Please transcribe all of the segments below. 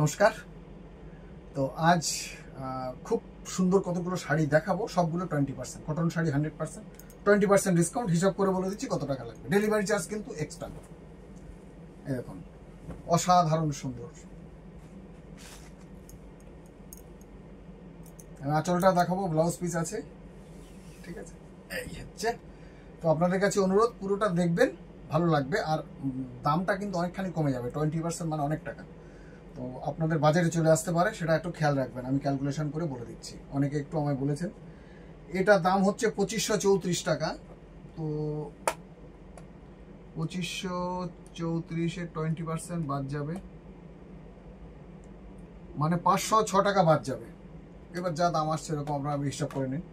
নমস্কার। তো আজ খুব সুন্দর কতগুলো শাড়ি দেখাবো, সবগুলো 20%, কটন শাড়ি 100%, 20% ডিসকাউন্ট। হিসাব করে বলে দিচ্ছি কত টাকা লাগবে। ডেলিভারি চার্জ কিন্তু এক্সট্রা। এই দেখুন, অসাধারণ সুন্দর। আঁচলটা দেখাবো, ব্লাউজ পিস আছে, ঠিক আছে। এই হচ্ছে। তো আপনাদের কাছে অনুরোধ, পুরোটা দেখবেন, ভালো লাগবে। আর দামটা কিন্তু অনেকখানি কমে যাবে, 20% মানে অনেক টাকা। তো আপনাদের বাজারে চলে আসতে পারে, সেটা একটু খেয়াল রাখবেন। আমি ক্যালকুলেশন করে বলে দিচ্ছি, অনেকে একটু আমায় বলেছেন। এটা দাম হচ্ছে 2534 টাকা। তো 2534-এ 20% বাদ যাবে, মানে 506 টাকা বাদ যাবে। এবার যা দাম আসছে এরকম আপনারা হিসাব করে নিন,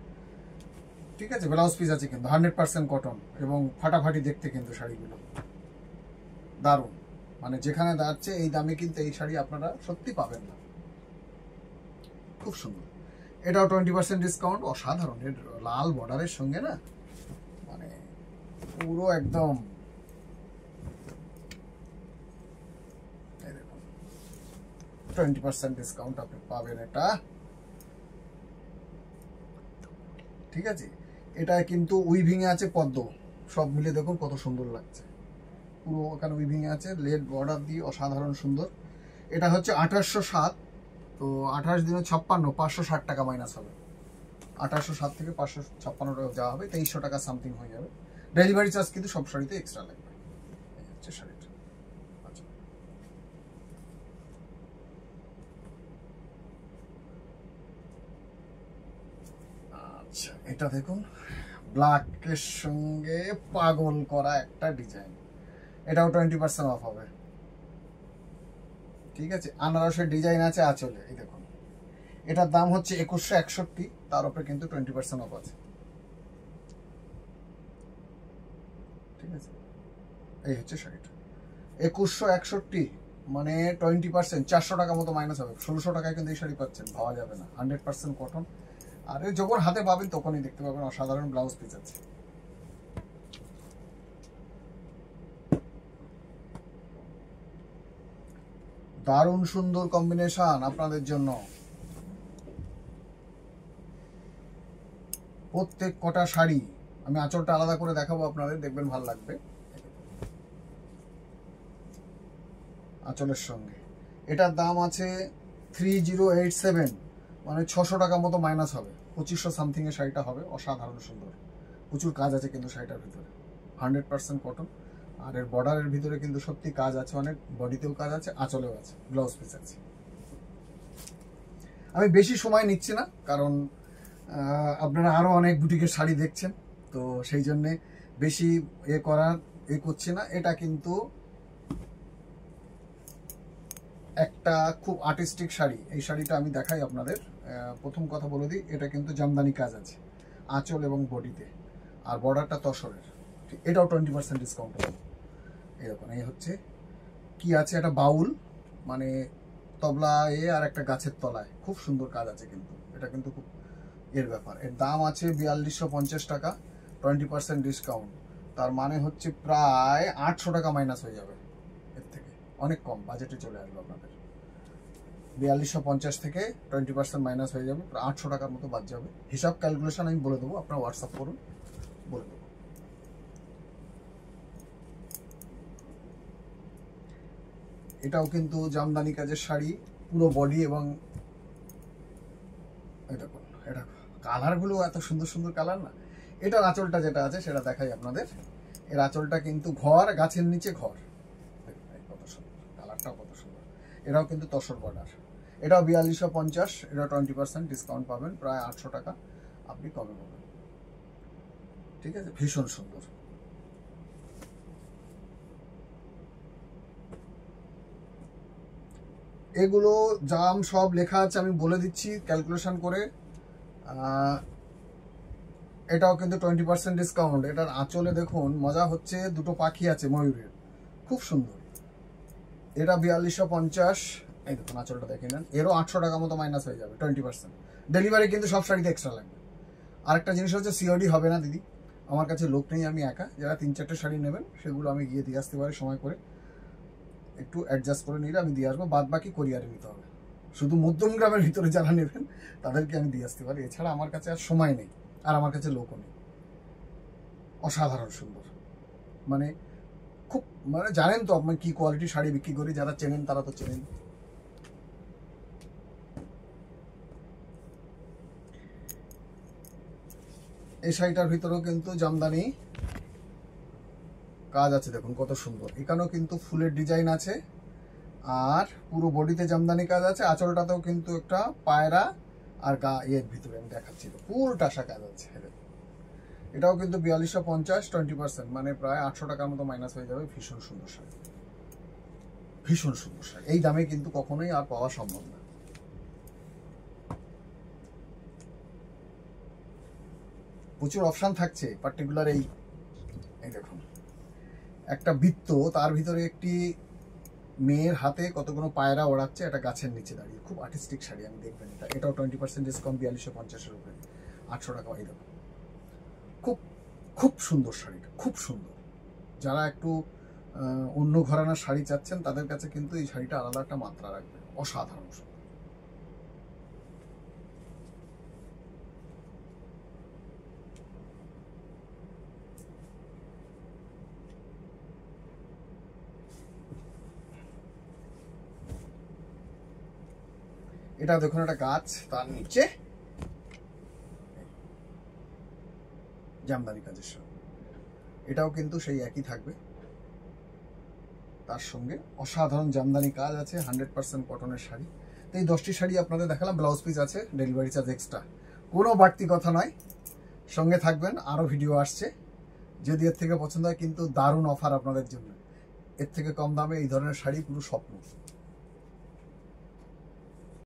ঠিক আছে। ব্লাউজ পিস আছে কিন্তু 100% কটন, এবং ফাটাফাটি দেখতে কিন্তু শাড়িগুলো দারুণ। মানে যেখানে দাঁড়াচ্ছে এই দামে কিন্তু এই শাড়ি আপনারা সত্যি পাবেন না। খুব সুন্দর। এটাও 20% ডিসকাউন্ট। অসাধারণ। এর লাল বর্ডারের সঙ্গে না, মানে পুরো একদম 20% ডিসকাউন্ট আপনি পাবেন এটা, ঠিক আছে। এটা কিন্তু উইভিং এ আছে পদ্ম, সব মিলে দেখুন কত সুন্দর লাগছে। পুরো ওখানে উইভিং এ আছে, লেড বর্ডার দিয়ে অসাধারণ সুন্দর। এটা হচ্ছে 2807। তো 28 দিনে 56, 560 টাকা মাইনাস হবে। 2807 থেকে 556 টাকা যাওয়া হবে, 2300 টাকা সামথিং হয়ে যাবে। ডেলিভারি চার্জ কিন্তু সব শাড়িতে এক্সট্রা লাগবে। এই হচ্ছে শাড়িটা। আচ্ছা, আচ্ছা, এটা দেখুন, ব্ল্যাকের সঙ্গে পাগল করা একটা ডিজাইন। এটাও 20% অফ হবে, ঠিক আছে। আনারসের ডিজাইন আছে আঁচলে, এই দেখুন। এটার দাম হচ্ছে 2161, তার উপরে কিন্তু 20% অফ আছে, ঠিক আছে। এই হচ্ছে শাড়িটা 2161, মানে 20%, 400 টাকা মতো মাইনাস হবে। 1600 টাকায় কিন্তু এই শাড়ি পাচ্ছেন, পাওয়া যাবে না। 100% কটন। আর যখন হাতে পাবেন তখনই দেখতে পাবেন অসাধারণ ব্লাউজ পিস আছে। দারুণ সুন্দর কম্বিনেশন আপনাদের জন্য। প্রত্যেক কটা শাড়ি আমি আঁচলটা আলাদা করে দেখাবো আপনাদের, দেখবেন ভালো লাগবে। আঁচলের সঙ্গে এটার দাম আছে 3087, মানে 600 টাকা মতো মাইনাস হবে। 2500 সামথিং এর শাড়িটা হবে। অসাধারণ সুন্দর, প্রচুর কাজ আছে কিন্তু শাড়িটার ভিতরে। 100% কটন। আর এর বর্ডারের ভিতরে কিন্তু সত্যি কাজ আছে অনেক, বডিতেও কাজ আছে, আঁচলেও আছে, ব্লাউজ পিস আছে। আমি বেশি সময় নিচ্ছি না, কারণ আপনারা আরও অনেক বুটিকের শাড়ি দেখছেন, তো সেই জন্যে বেশি করছি না। এটা কিন্তু একটা খুব আর্টিস্টিক শাড়ি। এই শাড়িটা আমি দেখাই আপনাদের। প্রথম কথা বলে দিই, এটা কিন্তু জামদানি কাজ আছে আঁচল এবং বডিতে, আর বর্ডারটা তসরের। এটাও 20% ডিসকাউন্ট হবে। এরকম এই হচ্ছে কি আছে, একটা বাউল, মানে তবলা আর একটা গাছের তলায়, খুব সুন্দর কাজ আছে কিন্তু। এটা কিন্তু খুব এর ব্যাপার। এর দাম আছে 4250 টাকা, 20% ডিসকাউন্ট। তার মানে হচ্ছে প্রায় 800 টাকা মাইনাস হয়ে যাবে। এর থেকে অনেক কম বাজেটে চলে আসবে আপনাদের। 4250 থেকে 20% মাইনাস হয়ে যাবে, প্রায় 800 টাকার মতো বাদ যাবে। হিসাব ক্যালকুলেশন আমি বলে দেবো, আপনারা হোয়াটসঅ্যাপ করুন, বলে দেবো। এটাও কিন্তু জামদানি কাজের শাড়ি, পুরো বডি। এবং এটা কালারগুলো এত সুন্দর সুন্দর কালার না। এটার আঁচলটা যেটা আছে সেটা দেখাই আপনাদের। এর আঁচলটা কিন্তু ঘর, গাছের নিচে ঘর, কত সুন্দর কালারটাও, কত সুন্দর। এটাও কিন্তু তসর বর্ডার। এটাও 4250, এটা 20% ডিসকাউন্ট পাবেন, প্রায় 800 টাকা আপনি কমে পাবেন, ঠিক আছে। ভীষণ সুন্দর। এগুলো দাম সব লেখা আছে, আমি বলে দিচ্ছি ক্যালকুলেশন করে। এটাও কিন্তু 20% ডিসকাউন্ট। এটার আঁচলে দেখুন, মজা হচ্ছে, দুটো পাখি আছে ময়ূরের, খুব সুন্দর। এটা 4250। এই দেখুন আঁচলটা দেখে নেন। এরও 800 টাকা মতো মাইনাস হয়ে যাবে, 20%। ডেলিভারি কিন্তু সব শাড়িতে এক্সট্রা লাগবে। আরেকটা জিনিস হচ্ছে, সিওডি হবে না দিদি, আমার কাছে লোক নেই, আমি একা। যারা 3-4টে শাড়ি নেবেন সেগুলো আমি গিয়ে দিয়ে আসতে পারি সময় করে। একটু অ্যাডজাস্ট করে নিলে আমি দিয়ে আসবো, বাদ বাকি কোরিয়ারে নিতে হবে। শুধু মধ্যমগ্রামের ভিতরে যারা নেবেন তাদেরকে আমি দিয়ে আসতে পারি, এছাড়া আমার কাছে আর সময় নেই, আর আমার কাছে লোকও নেই। অসাধারণ সুন্দর, মানে খুব, মানে জানেন তো আপনি কি কোয়ালিটি শাড়ি বিক্রি করি, যারা চেনেন তারা তো চেনেন। এই শাড়িটার ভিতরেও কিন্তু জামদানি কাজ আছে, দেখুন কত সুন্দর। এখানেও কিন্তু ফুলের ডিজাইন আছে, আর পুরো বডিতে জামদানি কাজ আছে। আঁচলটাতেও কিন্তু একটা পায়রা আর গা এর ভিতরে আমি দেখাচ্ছি, পুরো টাসা কাজ আছে। এটাও কিন্তু 4250, 20%, মানে প্রায় 800 টাকার মতো মাইনাস হয়ে যাবে। ভীষণ সুন্দর শাড়ি, ভীষণ সুন্দর শাড়ি। এই দামে কিন্তু কখনোই আর পাওয়া সম্ভব না। প্রচুর অপশান থাকছে, পার্টিকুলার এই দেখুন একটা বৃত্ত, তার ভিতরে একটি মেয়ের হাতে কতগুলো পায়রা ওড়াচ্ছে, একটা গাছের নিচে দাঁড়িয়ে। খুব আর্টিস্টিক শাড়ি, আমি দেখবেন এটা। এটাও 20% ডিসকাউন্ট, 4250-এর উপরে, 800 টাকা। এই দেখুন খুব খুব সুন্দর শাড়িটা, খুব সুন্দর। যারা একটু অন্য ঘরানার শাড়ি চাচ্ছেন তাদের কাছে কিন্তু এই শাড়িটা আলাদা একটা মাত্রা রাখবে, অসাধারণ সুন্দর। এটা দেখুন একটা গাছ, তার নিচে জামদানি কাজের সঙ্গে এটাও কিন্তু সেই একই থাকবে। তার সঙ্গে অসাধারণ জামদানি কাজ আছে, 100% কটনের শাড়ি। তো এই 10টি শাড়ি আপনাদের দেখালাম, ব্লাউজ পিস আছে, ডেলিভারি চার্জ এক্সট্রা, কোনো বাড়তি কথা নয়। সঙ্গে থাকবেন, আরও ভিডিও আসছে। যদি এর থেকে পছন্দ হয়, কিন্তু দারুণ অফার আপনাদের জন্য। এর থেকে কম দামে এই ধরনের শাড়ি পুরো স্বপ্ন।